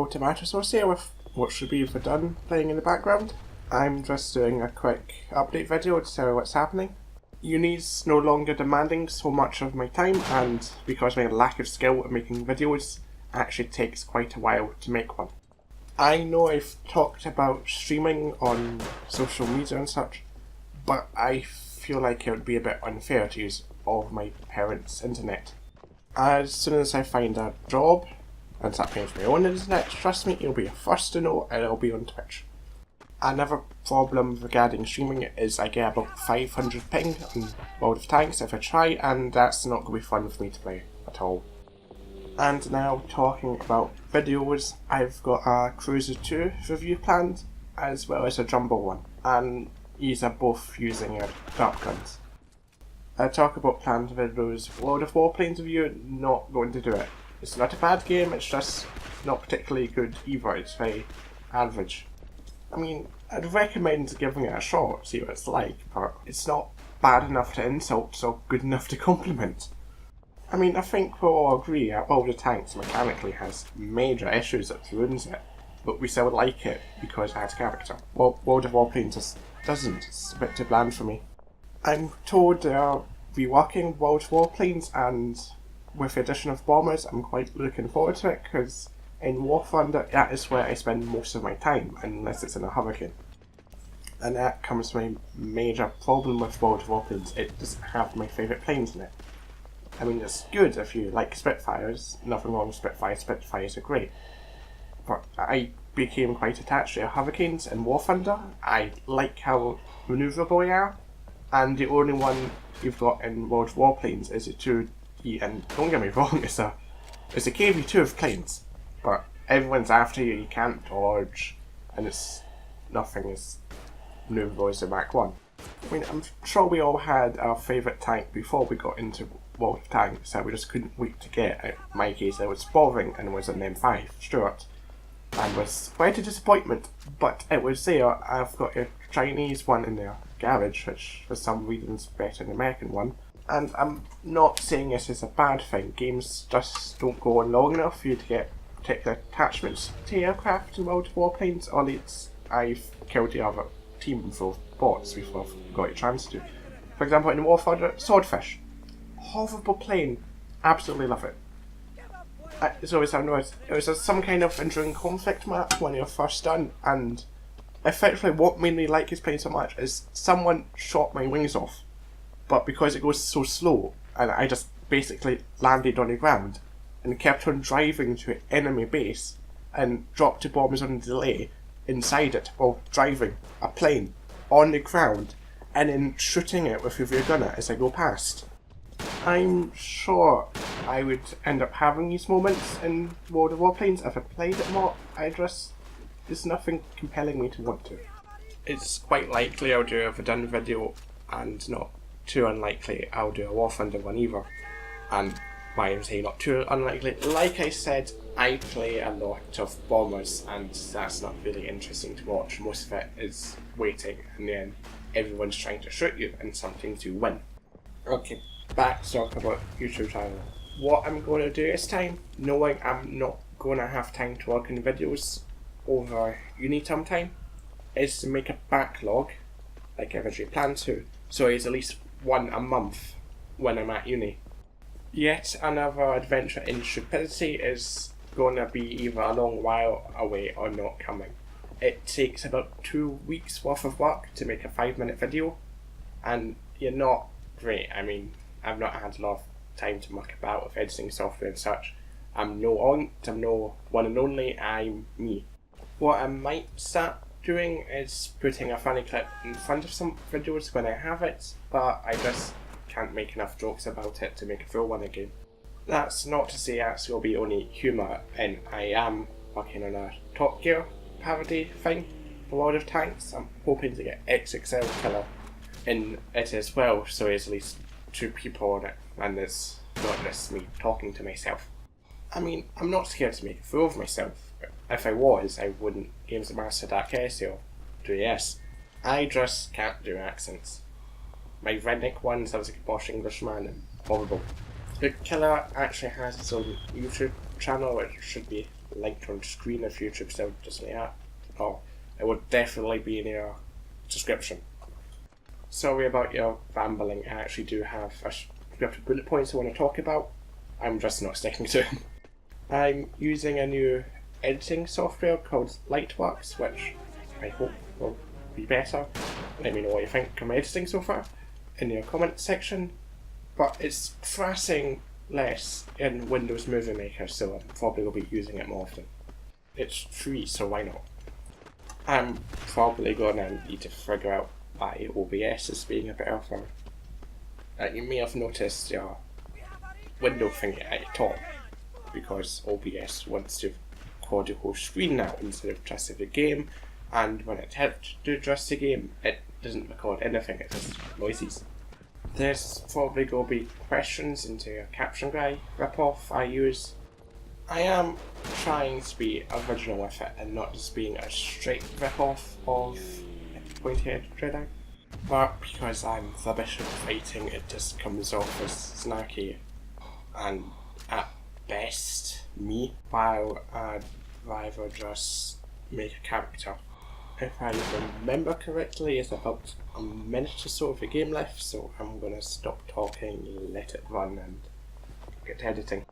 Tomato Sauce here with what should be Verdun playing in the background. I'm just doing a quick update video to tell you what's happening. Uni's no longer demanding so much of my time, and because of my lack of skill at making videos, it actually takes quite a while to make one. I know I've talked about streaming on social media and such, but I feel like it would be a bit unfair to use all of my parents' internet. As soon as I find a job and start paying for my own internet, trust me, you'll be the first to know, and it'll be on Twitch. Another problem regarding streaming is I get about 500 ping on World of Tanks if I try, and that's not going to be fun for me to play at all. And now talking about videos, I've got a Cruiser 2 review planned, as well as a Jumbo one, and these are both using dart guns. I talk about planned videos. World of Warplanes review, not going to do it. It's not a bad game, it's just not particularly good either, it's very average. I mean, I'd recommend giving it a shot, see what it's like, but it's not bad enough to insult, so good enough to compliment. I mean, I think we'll all agree that World of Tanks mechanically has major issues that ruins it, but we still like it because it has character. Well, World of Warplanes just doesn't, it's a bit too bland for me. I'm told they are reworking World of Warplanes, and with the addition of bombers, I'm quite looking forward to it, because in War Thunder, that is where I spend most of my time, unless it's in a hurricane. And that comes to my major problem with World of Warplanes, it doesn't have my favourite planes in it. I mean, it's good if you like Spitfires, nothing wrong with Spitfires, Spitfires are great. But I became quite attached to Hurricanes in War Thunder. I like how manoeuvrable they are, and the only one you've got in World of Warplanes is a 2D, and don't get me wrong, it's a KV2 of planes, but everyone's after you, you can't dodge, and nothing as manoeuvrable as the Mach 1. I mean, I'm sure we all had our favourite tank before we got into World of Tanks that we just couldn't wait to get. In my case, it was Boring, and it was an M5 Stuart, and was quite a disappointment, but it was there. I've got a Chinese one in there garage, which for some reason is better than the American one. And I'm not saying this is a bad thing. Games just don't go on long enough for you to get particular attachments to aircraft in World of Warplanes, or else I've killed the other team full of bots before I've got a chance to. For example, in War Thunder, Swordfish. Horrible plane. Absolutely love it. It's always it was some kind of enduring conflict map when you're first done, and effectively what made me like his plane so much is someone shot my wings off, but because it goes so slow, and I just basically landed on the ground and kept on driving to an enemy base and dropped the bombs on delay inside it while driving a plane on the ground and then shooting it with a rear gunner as I go past. I'm sure I would end up having these moments in World of Warplanes if I played it more. There's nothing compelling me to want to. It's quite likely I'll do a Verdun video, and not too unlikely I'll do a War Thunder one either. And why I'm saying not too unlikely, like I said, I play a lot of bombers, and that's not really interesting to watch. Most of it is waiting, and then everyone's trying to shoot you and something to win. Okay, back to talk about YouTube channel. What I'm going to do this time, knowing I'm not going to have time to work on videos over uni term time, is to make a backlog, like I originally planned to, so it's at least one a month when I'm at uni. Yet another adventure in stupidity is going to be either a long while away or not coming. It takes about 2 weeks worth of work to make a 5-minute video, and you're not great. I mean, I've not had a lot of time to muck about with editing software and such. I'm no aunt, I'm no one and only, I'm me. What I might start doing is putting a funny clip in front of some videos when I have it, but I just can't make enough jokes about it to make a full one again. That's not to say that will be only humour, and I am working on a Top Gear parody thing for World of Tanks. I'm hoping to get XXL Killer in it as well, so there's at least 2 people on it, and it's not just me talking to myself. I mean, I'm not scared to make a fool of myself. If I was, I wouldn't Games Master Dark Essay or do this. I just can't do accents. My redneck one sounds like a posh Englishman and horrible. The Killer actually has its own YouTube channel, which should be linked on screen if YouTube still doesn't yet. Oh, it would definitely be in your description. Sorry about your rambling, I actually do have a script of bullet points I want to talk about. I'm just not sticking to them. I'm using a new editing software called Lightworks, which I hope will be better. Let me know what you think of my editing so far in your comment section. But it's thrashing less in Windows Movie Maker, so I probably will be using it more often. It's free, so why not? I'm probably gonna need to figure out why OBS is being a bit of a... you may have noticed your window thing at the top, because OBS wants to record your whole screen now instead of just the game, and when it hits to just the game, it doesn't record anything, it just noises. There's probably going to be questions into a Caption Guy ripoff I use. I am trying to be original with it and not just being a straight ripoff of Pointy-Head Jedi. But because I'm rubbish at fighting, it just comes off as snarky and at best me, while I'd rather just make a character. If I remember correctly, it's about a minute or so of the game left, so I'm gonna stop talking, let it run and get to editing.